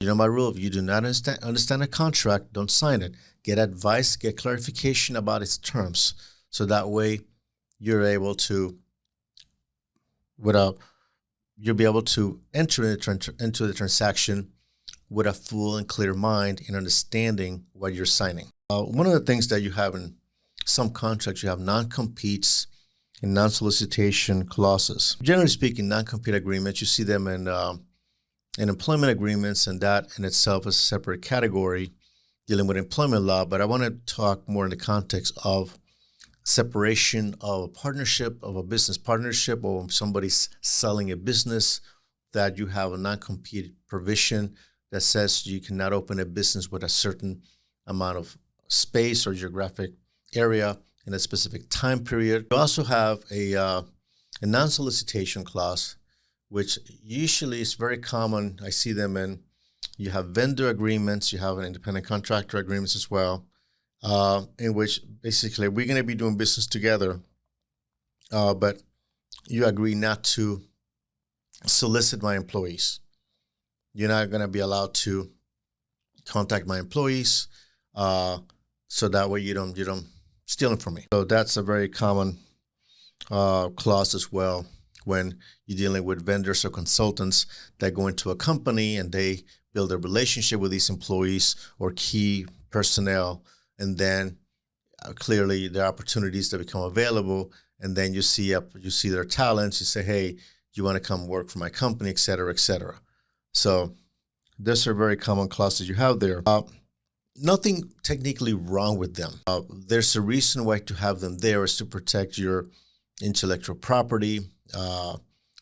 You know my rule, if you do not understand a contract, don't sign it. Get advice, get clarification about its terms. So that way you're able to, you'll be able to enter into the transaction with a full and clear mind in understanding what you're signing. One of the things that you have in some contracts, you have non-competes and non-solicitation clauses. Generally speaking, non-compete agreements, you see them in employment agreements, and that in itself is a separate category dealing with employment law. But I want to talk more in the context of separation of a partnership, of a business partnership, or somebody's selling a business, that you have a non-compete provision that says you cannot open a business with a certain amount of space or geographic area in a specific time period. You also have a non-solicitation clause, which usually is very common. I see them in, you have vendor agreements, you have an independent contractor agreements as well, in which basically we're going to be doing business together, but you agree not to solicit my employees. You're not going to be allowed to contact my employees, so that way you don't steal them from me. So that's a very common clause as well when you're dealing with vendors or consultants that go into a company and they build a relationship with these employees or key personnel, and then clearly there are opportunities that become available, and then you see their talents, you say, hey, you want to come work for my company, et cetera, et cetera. So those are very common clauses you have there. Nothing technically wrong with them. There's a reason why to have them there is to protect your intellectual property,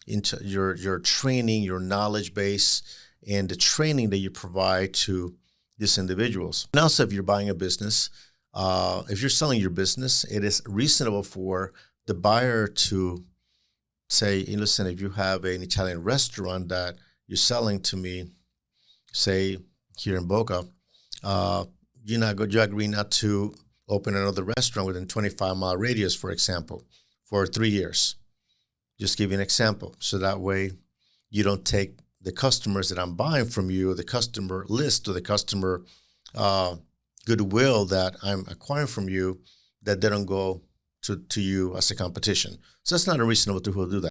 into your training, your knowledge base, and the training that you provide to these individuals. And also, if you're buying a business, if you're selling your business, it is reasonable for the buyer to say, hey, listen, if you have an Italian restaurant that you're selling to me, say here in Boca, you agree not to open another restaurant within 25-mile radius, for example, for 3 years. Just give you an example. So that way you don't take the customers that I'm buying from you, the customer list or the customer goodwill that I'm acquiring from you, that they don't go to you as a competition. So that's not unreasonable to do that.